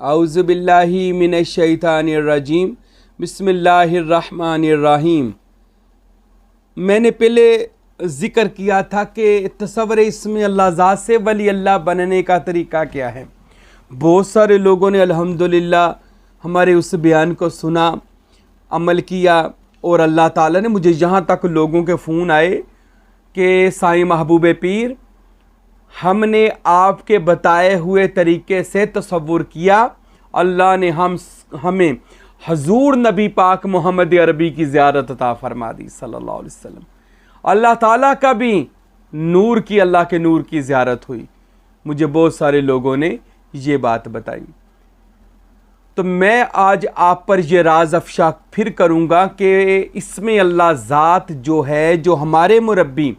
औज़ुबिल्लाहि मिनश्शैतानिर्रजीम बिस्मिल्लाहिर्रहमानिर्रहीम। मैंने पहले ज़िक्र किया था कि तसव्वुर इसमें अल्लाह ज़ात से वली अल्लाह बनने का तरीका क्या है। बहुत सारे लोगों ने अल्हम्दुलिल्लाह हमारे उस बयान को सुना, अमल किया और अल्लाह ताला ने मुझे यहाँ तक लोगों के फ़ोन आए कि साईं महबूब पीर, हमने आपके बताए हुए तरीके से तसव्वुर किया, अल्लाह ने हमें हजूर नबी पाक मोहम्मद अरबी की ज़ियारत अता फरमा दी सल्लल्लाहु अलैहि वसल्लम। अल्लाह ताला का भी नूर की, अल्लाह के नूर की ज़ियारत हुई। मुझे बहुत सारे लोगों ने ये बात बताई। तो मैं आज आप पर ये राज अफशा फिर करूँगा कि इसमें अल्लाह ज़ात जो है, जो हमारे मुरब्बी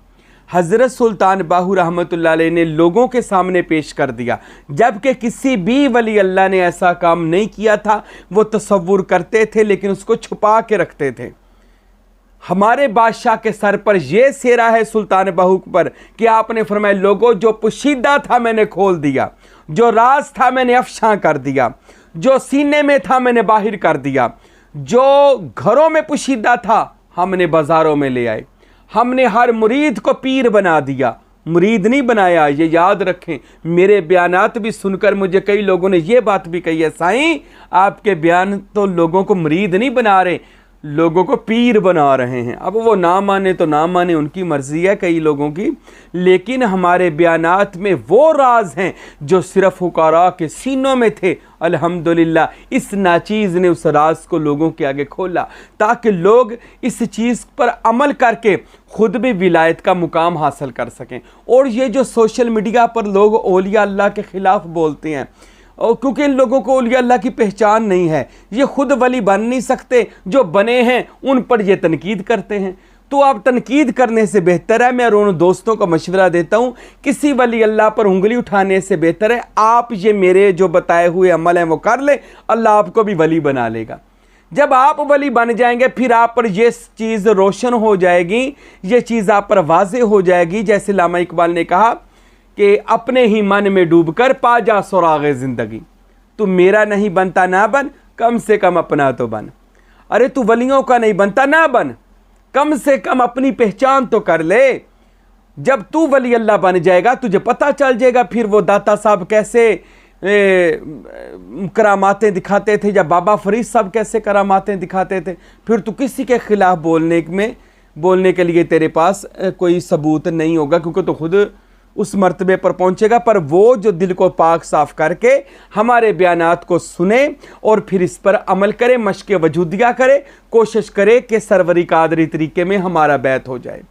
हज़रत सुल्तान बाहू रहमतुल्लाह अलैह ने लोगों के सामने पेश कर दिया, जबकि किसी भी वली अल्लाह ने ऐसा काम नहीं किया था। वो तसव्वुर करते थे लेकिन उसको छुपा के रखते थे। हमारे बादशाह के सर पर यह सेरा है सुल्तान बाहू पर कि आपने फरमाया, लोगों जो पोशीदा था मैंने खोल दिया, जो राज था मैंने अफशा कर दिया, जो सीने में था मैंने बाहर कर दिया, जो घरों में पोशीदा था हमने बाजारों में ले आए। हमने हर मुरीद को पीर बना दिया, मुरीद नहीं बनाया। ये याद रखें। मेरे बयानात भी सुनकर मुझे कई लोगों ने ये बात भी कही है, साईं आपके बयान तो लोगों को मुरीद नहीं बना रहे, लोगों को पीर बना रहे हैं। अब वो ना माने तो ना माने, उनकी मर्जी है कई लोगों की, लेकिन हमारे बयानात में वो राज हैं जो सिर्फ फुकारा के सीनों में थे। अल्हम्दुलिल्लाह इस नाचीज़ ने उस राज को लोगों के आगे खोला ताकि लोग इस चीज़ पर अमल करके खुद भी विलायत का मुकाम हासिल कर सकें। और ये जो सोशल मीडिया पर लोग औलिया अल्लाह के ख़िलाफ़ बोलते हैं, और क्योंकि इन लोगों को औलिया अल्लाह की पहचान नहीं है, ये खुद वली बन नहीं सकते, जो बने हैं उन पर ये तनकीद करते हैं। तो आप तनकीद करने से बेहतर है, मैं उन दोस्तों को मशवरा देता हूँ, किसी वली अल्लाह पर उंगली उठाने से बेहतर है आप ये मेरे जो बताए हुए अमल हैं वो कर ले, अल्लाह आपको भी वली बना लेगा। जब आप वली बन जाएंगे फिर आप पर यह चीज़ रोशन हो जाएगी, ये चीज़ आप पर वाज़ेह हो जाएगी। जैसे लामा इकबाल ने कहा कि अपने ही मन में डूबकर पा जा सुराग़े ज़िंदगी, तू मेरा नहीं बनता ना बन, कम से कम अपना तो बन। अरे तू वलियों का नहीं बनता ना बन, कम से कम अपनी पहचान तो कर ले। जब तू वली अल्लाह बन जाएगा तुझे पता चल जाएगा फिर वो दाता साहब कैसे करामातें दिखाते थे, या बाबा फरीद साहब कैसे करामातें दिखाते थे। फिर तू किसी के ख़िलाफ़ बोलने के लिए तेरे पास कोई सबूत नहीं होगा, क्योंकि तो खुद उस मर्तबे पर पहुंचेगा। पर वो जो दिल को पाक साफ करके हमारे बयानात को सुने और फिर इस पर अमल करे, मश्क वजूदिया करे, कोशिश करे कि सरवरी कादरी तरीके में हमारा बैत हो जाए,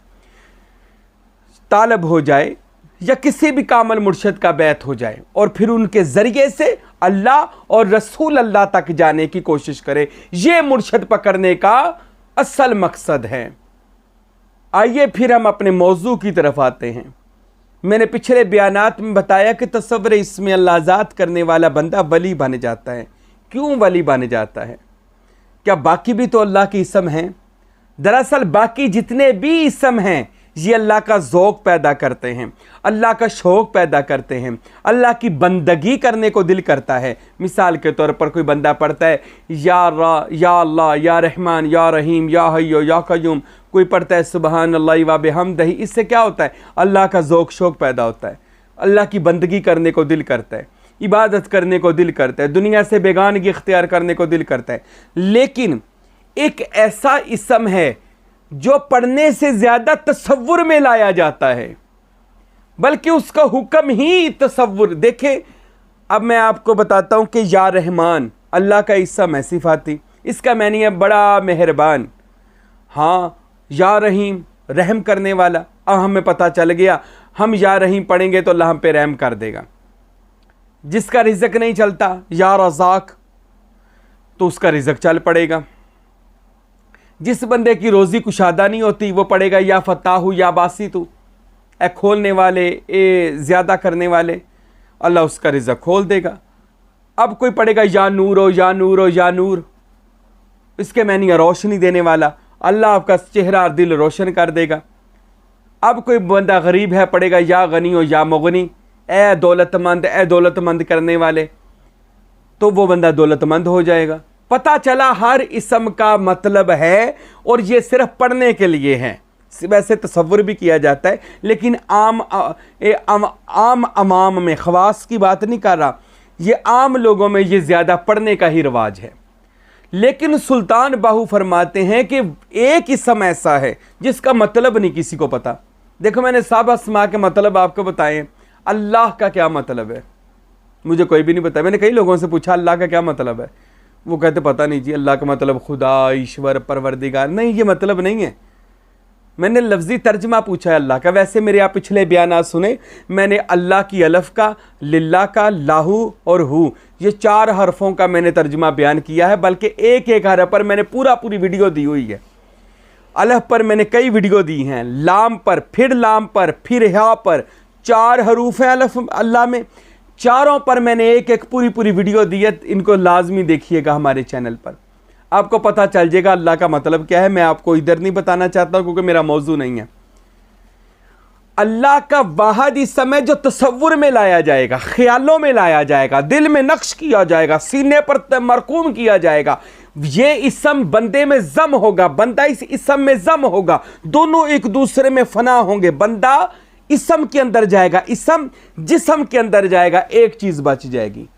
तालब हो जाए, या किसी भी कामल मुर्शद का बैत हो जाए, और फिर उनके ज़रिए से अल्लाह और रसूल अल्लाह तक जाने की कोशिश करे। ये मुर्शद पकड़ने का असल मकसद है। आइए फिर हम अपने मौजू की तरफ आते हैं। मैंने पिछले बयानात में बताया कि तसव्वुर इसमें अल्लाह ज़ात करने वाला बंदा वली बन जाता है। क्यों वली बन जाता है? क्या बाकी भी तो अल्लाह के इसम हैं? दरअसल बाकी जितने भी इसम हैं ये अल्लाह का ज़ौक़ पैदा करते हैं, अल्लाह का शौक़ पैदा करते हैं, अल्लाह की बंदगी करने को दिल करता है। मिसाल के तौर पर कोई बंदा पढ़ता है या अल्लाह, या रहमान, या रहीम, या हय्यो, या क़य्यूम, कोई पढ़ता है सुबहान अल्लाह व बिहम्दिही। इससे क्या होता है? अल्लाह का ज़ौक़ शौक़ पैदा होता है, अल्लाह की बंदगी करने को दिल करता है, इबादत करने को दिल करता है, दुनिया से बेगानगी इख्तियार करने को दिल करता है। लेकिन एक ऐसा इसम है जो पढ़ने से ज़्यादा तसव्वुर में लाया जाता है, बल्कि उसका हुक्म ही तसव्वुर। देखें, अब मैं आपको बताता हूँ कि या रहमान अल्लाह का इसम है, सिफाती, इसका मैंने है बड़ा मेहरबान। हाँ, या रहीम रहम करने वाला। अब हमें पता चल गया हम या रहीम पढ़ेंगे तो अल्लाह हम पे रहम कर देगा। जिसका रिज़्क़ नहीं चलता, या रज़ाक, तो उसका रिज़्क़ चल पड़ेगा। जिस बंदे की रोज़ी कुशादा नहीं होती वो पढ़ेगा या फ़त्ताहु या बासितु, ए खोलने वाले, ए ज़्यादा करने वाले, अल्लाह उसका रिज़्क़ खोल देगा। अब कोई पढ़ेगा या नूरो, या नूरो, या नूर, इसके मैंने रोशनी देने वाला, अल्लाह आपका चेहरा और दिल रोशन कर देगा। अब कोई बंदा गरीब है, पढ़ेगा या गनी हो या मुगनी, ए दौलतमंद, ए दौलतमंद करने वाले, तो वो बंदा दौलतमंद हो जाएगा। पता चला हर इसम का मतलब है और ये सिर्फ पढ़ने के लिए है। वैसे तसव्वुर भी किया जाता है, लेकिन आम अमाम में, खवास की बात नहीं कर रहा, ये आम लोगों में ये ज़्यादा पढ़ने का ही रिवाज है। लेकिन सुल्तान बाहू फरमाते हैं कि एक इसम ऐसा है जिसका मतलब नहीं किसी को पता। देखो मैंने सब अस्मा के मतलब आपको बताए, अल्लाह का क्या मतलब है मुझे कोई भी नहीं पता। मैंने कई लोगों से पूछा अल्लाह का क्या मतलब है, वो कहते पता नहीं जी, अल्लाह का मतलब खुदा, ईश्वर, परवरदिगार। नहीं, ये मतलब नहीं है। मैंने लफ्ज़ी तर्जमा पूछा है अल्लाह का। वैसे मेरे आप पिछले बयान सुने, मैंने अल्लाह की अलफ का, लिल्ला का, लाहू और हु, ये 4 हरफों का मैंने तर्जमा बयान किया है। बल्कि एक हरफ पर मैंने पूरी वीडियो दी हुई है। अलफ पर मैंने कई वीडियो दी हैं, लाम पर, फिर हा पर। 4 हरूफ हैं अलफ अल्लाह में, चारों पर मैंने एक पूरी वीडियो दी है। इनको लाजमी देखिएगा हमारे चैनल पर, आपको पता चल जाएगा अल्लाह का मतलब क्या है। मैं आपको इधर नहीं बताना चाहता क्योंकि मेरा मौजू नहीं है। अल्लाह का वाहिद इसम है जो तसव्वुर में लाया जाएगा, ख्यालों में लाया जाएगा, दिल में नक्श किया जाएगा, सीने पर मरकूम किया जाएगा। ये इसम बंदे में जम होगा, बंदा इस इसम में जम होगा, दोनों एक दूसरे में फना होंगे। बंदा इसम के अंदर जाएगा, इसम जिस्म के अंदर जाएगा, एक चीज बच जाएगी।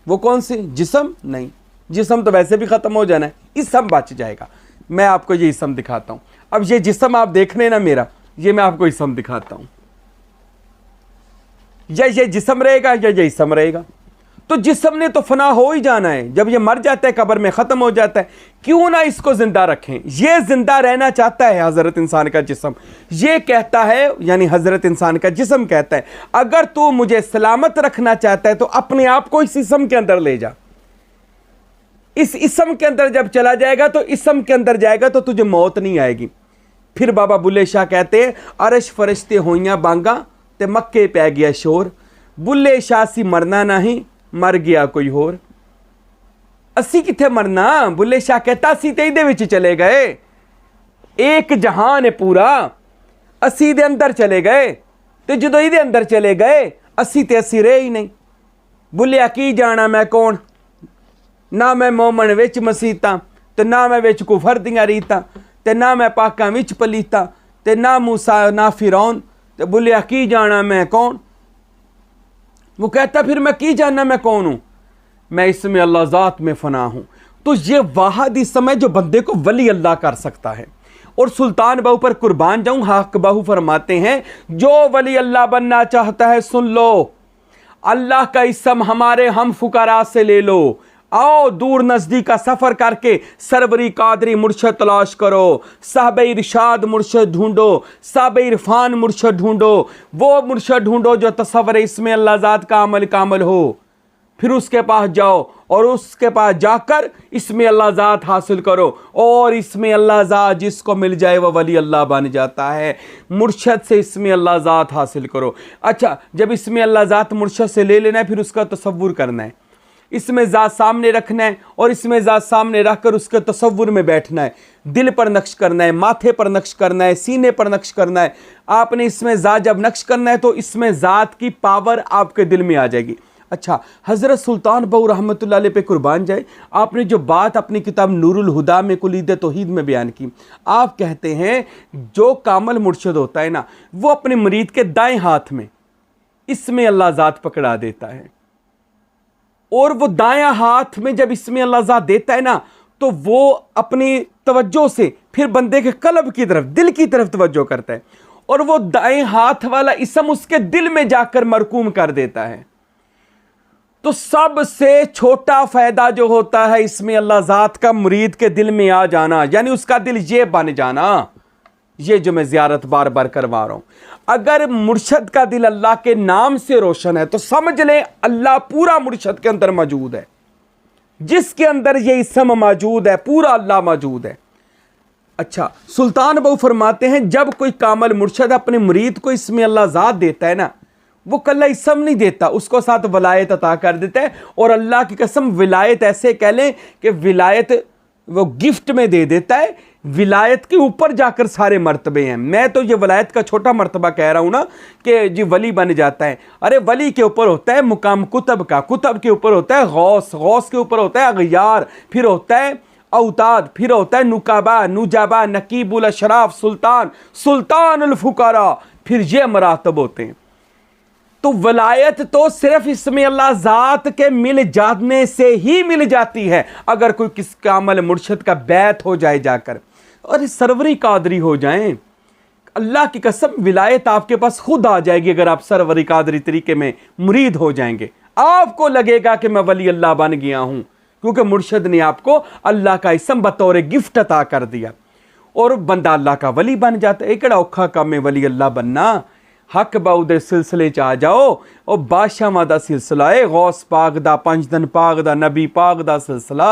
वो कौन सी? जिस्म नहीं, जिस्म तो वैसे भी खत्म हो जाना है, इसम बच जाएगा। मैं आपको ये इसम दिखाता हूं। अब ये जिस्म आप देख रहे हैं ना मेरा, ये मैं आपको इसम दिखाता हूं। या ये जिस्म रहेगा या ये इसम रहेगा। तो जिस्म ने तो फना हो ही जाना है, जब ये मर जाता है कब्र में खत्म हो जाता है। क्यों ना इसको जिंदा रखें। ये जिंदा रहना चाहता है हजरत इंसान का जिस्म। ये कहता है, यानी हजरत इंसान का जिस्म कहता है, अगर तू मुझे सलामत रखना चाहता है तो अपने आप को इस इसम के अंदर ले जा। इस इसम के अंदर जब चला जाएगा तो इसम के अंदर जाएगा तो तुझे मौत नहीं आएगी। फिर बाबा बुल्ले शाह कहते हैं, अरश फरिश्ते होइयां बांगा ते मक्के पै गया शोर, बुल्ले शाह सी मरना नहीं, मर गया कोई होर। असी किथे मरना? बुल्ले शाह कहता असी ते इहदे विच चले गए, एक जहान है पूरा, असी दे अंदर चले गए। ते जदों इहदे अंदर चले गए असी ते असी रहे ही नहीं। बुल्लिया की जाना मैं कौन, ना मैं मोमन विच मसीता, ते ना मैं विच कुफर दियां रीतां, ते ना मैं पाकां विच पलीता, ते ना मूसा ना फिरौन, ते बुल्लिया की जाना मैं कौन। वो कहता फिर मैं की जानना मैं कौन हूं? मैं इसमें अल्लाह ज़ात में फना हूं। तो ये वाहिद इसम है जो बंदे को वली अल्लाह कर सकता है। और सुल्तान बाहू पर कुर्बान जाऊं, हक बाहू फरमाते हैं, जो वली अल्लाह बनना चाहता है सुन लो, अल्लाह का इसम हमारे हम फुकरा से ले लो। आओ दूर नजदीक का सफर करके सरवरी कादरी मुर्शद तलाश करो, साहब इरशाद मुर्शद ढूंढो, साहब इरफान मुर्शद ढूंढो, वो मुर्शद ढूंढो जो तसव्वुर इसमें अल्लाह ज़ात का अमल हो। फिर उसके पास जाओ और उसके पास जाकर इसमें अल्लाह ज़ात हासिल करो, और इसमें अल्लाह ज़ात जिसको मिल जाए वह वली अल्लाह बन जाता है। मुर्शद से इसमें अल्लाह ज़ात हासिल करो। अच्छा, जब इसमें अल्लाह ज़ात मुर्शद से ले लेना है, फिर उसका तसव्वुर करना है, इसमें ज़ात सामने रखना है, और इसमें ज़ात सामने रखकर उसके तसव्वुर में बैठना है। दिल पर नक्श करना है, माथे पर नक्श करना है, सीने पर नक्श करना है। आपने इसमें ज़ात जब नक्श करना है तो इसमें ज़ात की पावर आपके दिल में आ जाएगी। अच्छा, हज़रत सुल्तान बाहू रहमतुल्लाह अलैह पे कुर्बान जाए, आपने जो बात अपनी किताब नूरुल हुदा में कुलीद तौहीद में बयान की, आप कहते हैं जो कामल मुर्शद होता है ना, वो अपने मुरीद के दाएं हाथ में इसमें अल्लाह ज़ात पकड़ा देता है, और वो दायां हाथ में जब इसमें अल्लाह ज़ात देता है ना, तो वो अपनी तवज्जो से फिर बंदे के कल्ब की तरफ, दिल की तरफ तवज्जो करता है, और वो दाएं हाथ वाला इसम उसके दिल में जाकर मरकूम कर देता है। तो सबसे छोटा फायदा जो होता है इसमें अल्लाह ज़ात का मुरीद के दिल में आ जाना, यानी उसका दिल ये बन जाना। ये जो मैं ज़ियारत बार बार करवा रहा हूं, अगर मुर्शद का दिल अल्लाह के नाम से रोशन है तो समझ लें अल्लाह पूरा मुर्शद के अंदर मौजूद है। जिसके अंदर ये इसम मौजूद है पूरा अल्लाह मौजूद है। अच्छा, सुल्तान बाहू फरमाते हैं जब कोई कामल मुर्शद अपने मुरीद को इसमें अल्लाह ज़ात देता है ना, वो कल्ला इसम नहीं देता, उसको साथ विलायत अता कर देता है। और अल्लाह की कसम विलायत ऐसे कह लें कि विलायत वो गिफ्ट में दे देता है। विलायत के ऊपर जाकर सारे मर्तबे हैं। मैं तो ये वलायत का छोटा मर्तबा कह रहा हूँ ना कि जी वली बन जाता है। अरे वली के ऊपर होता है मुकाम कुतब का, कुतब के ऊपर होता है गौस, गौस के ऊपर होता है अगयार, फिर होता है औताद, फिर होता है नुकाबा, नुजाबा, नकीबुल अशराफ, सुल्तान, सुल्तान अल फुकारा, फिर ये मरातब होते हैं। तो वलायत तो सिर्फ इसमें अल्लाह ज़ात के मिल जाने से ही मिल जाती है। अगर कोई किस कामल मुर्शद का बैत हो जाए जाकर और सरवरी कादरी हो जाएं, अल्लाह की कसम विलायत आपके पास खुद आ जाएगी। अगर आप सरवरी कादरी तरीके में मुरीद हो जाएंगे, आपको लगेगा कि मैं वली अल्लाह बन गया हूं, क्योंकि मुर्शद ने आपको अल्लाह का इसम बतौर गिफ्ट अता कर दिया और बंदा अल्लाह का वली बन जाता है। एक औखा काम है वली अल्लाह बनना। हक बाउदे सिलसिले च आ जाओ और बादशाह दा सिलसिला है, गौस पाक दा, पंजदन पाक दा, नबी पाक दा सिलसिला,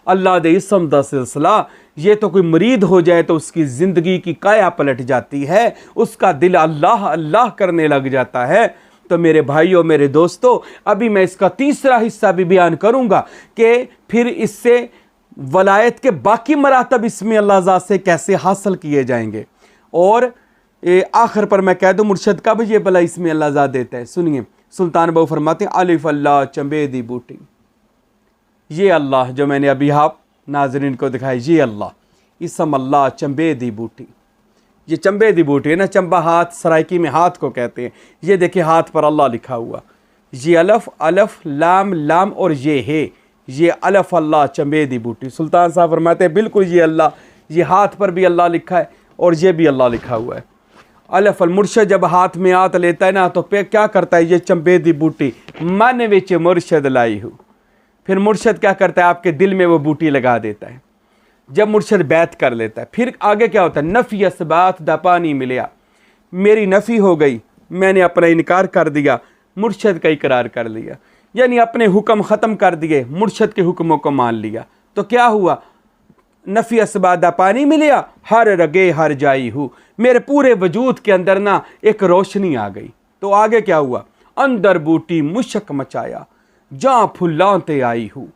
अल्लाह दे इसम दा सिलसिला। ये तो कोई मुरीद हो जाए तो उसकी ज़िंदगी की काया पलट जाती है, उसका दिल अल्लाह अल्लाह करने लग जाता है। तो मेरे भाइयों, मेरे दोस्तों, अभी मैं इसका तीसरा हिस्सा भी बयान करूँगा कि फिर इससे वलायत के बाकी मरातब इसमें अल्लाह ज़ात से कैसे हासिल किए जाएंगे। और आखिर पर मैं कह दूँ मुर्शद कब ये भला इसमें अल्लाह ज़ात देता है। सुनिए, सुल्तान बाहू फरमाते हैं अलिफ अल्लाह चंबे दी बूटी। ये अल्लाह जो मैंने अभी आप नाजरीन को दिखाई, ये अल्लाह इसम अल्लाह चंबे दी बूटी। ये चंबे दी बूटी है ना, चंबा हाथ सराइकी में हाथ को कहते हैं। ये देखिए हाथ पर अल्लाह लिखा हुआ, ये अलफ अलफ लाम लाम और ये है, ये अलफ अल्लाह चंबे दी बूटी। सुल्तान साहब फरमाते हैं बिल्कुल ये अल्लाह, ये हाथ पर भी अल्लाह लिखा है और ये भी अल्लाह लिखा हुआ है। अलफ अल मुर्शद जब हाथ में हाथ लेता है ना तो पे क्या करता है, ये चंबे दी बूटी मन विच मुर्शद लाई हूँ। फिर मुर्शद क्या करता है, आपके दिल में वो बूटी लगा देता है। जब मुर्शद बैत कर लेता है, फिर आगे क्या होता है, नफ़ी असबात दा पानी मिलिया, मेरी नफ़ी हो गई, मैंने अपना इनकार कर दिया, मुर्शद का इकरार कर लिया, यानी अपने हुक्म ख़त्म कर दिए, मुर्शद के हुक्मों को मान लिया। तो क्या हुआ, नफ़ी असबात दा पानी मिलिया, हर रगे हर जाई हूँ, मेरे पूरे वजूद के अंदर ना एक रोशनी आ गई। तो आगे क्या हुआ, अंदर बूटी मुशक मचाया, जहाँ फुल्लाते आई हूँ।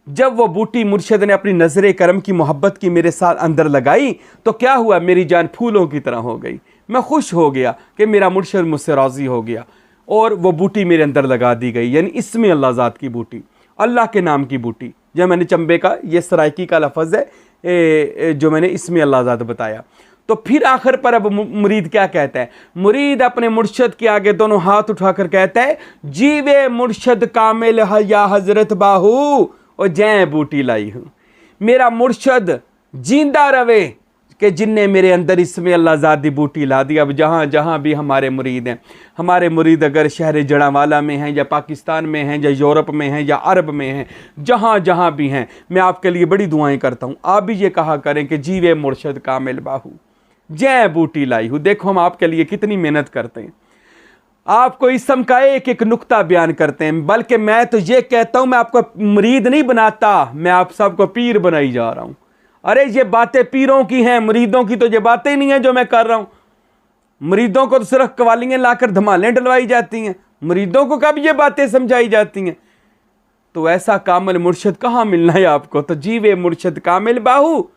जब वो बूटी मुर्शद ने अपनी नज़र करम की मोहब्बत की मेरे साथ अंदर लगाई तो क्या हुआ, मेरी जान फूलों की तरह हो गई। मैं खुश हो गया कि मेरा मुर्शद मुझसे राज़ी हो गया और वो बूटी मेरे अंदर लगा दी गई। यानी इसमें अल्लाह ज़ात की बूटी, अल्लाह के नाम की बूटी। जब मैंने चंबे का ये सराइकी का लफ्ज़ है जो मैंने इसमें अल्लाह ज़ात बताया। तो फिर आखिर पर अब मुरीद क्या कहता है, मुरीद अपने मुर्शद के आगे दोनों हाथ उठाकर कहता है, जीवे मुर्शद कामिल या हज़रत बाहू और जय बूटी लाई हूँ। मेरा मुर्शद जिंदा रवे कि जिनने मेरे अंदर इसमें अल्लाह ज़ात दी बूटी ला दी। अब जहाँ जहाँ भी हमारे मुरीद हैं, हमारे मुरीद अगर शहर जड़ावाला में हैं या पाकिस्तान में हैं या यूरोप में हैं या अरब में हैं, जहाँ जहाँ भी हैं, मैं आपके लिए बड़ी दुआएं करता हूँ। आप भी ये कहा करें कि जीवे मुर्शद कामिल बाहू जय बूटी लाई हूँ। देखो हम आपके लिए कितनी मेहनत करते हैं, आपको इसम का एक एक नुक्ता बयान करते हैं। बल्कि मैं तो ये कहता हूँ, मैं आपको मुरीद नहीं बनाता, मैं आप सबको पीर बनाई जा रहा हूँ। अरे ये बातें पीरों की हैं, मुरीदों की तो ये बातें नहीं हैं जो मैं कर रहा हूँ। मुरीदों को तो सिर्फ कवालियाँ लाकर धमालें डलवाई जाती हैं, मुरीदों को कब ये बातें समझाई जाती हैं। तो ऐसा कामिल मुर्शद कहाँ मिलना है आपको। तो जीवे मुर्शद कामिल बाहू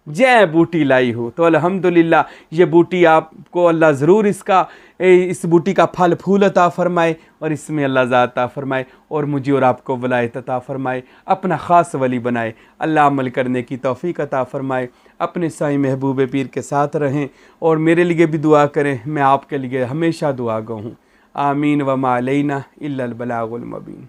जय बूटी लाई हो। तो अल्हम्दुलिल्लाह ये बूटी आपको अल्लाह ज़रूर इस बूटी का फल फूल अता फ़रमाए और इसमें अल्लाह ज़ात अता फ़रमाए और मुझे और आपको वलायत अता फ़रमाए, अपना ख़ास वली बनाए। अल्लाह अमल करने की तौफ़ीक अता फ़रमाए। अपने साईं महबूब पीर के साथ रहें और मेरे लिए भी दुआ करें। मैं आपके लिए हमेशा दुआ गो हूँ। आमीन व मा अलैना इल्लल बलागुल मुबीन।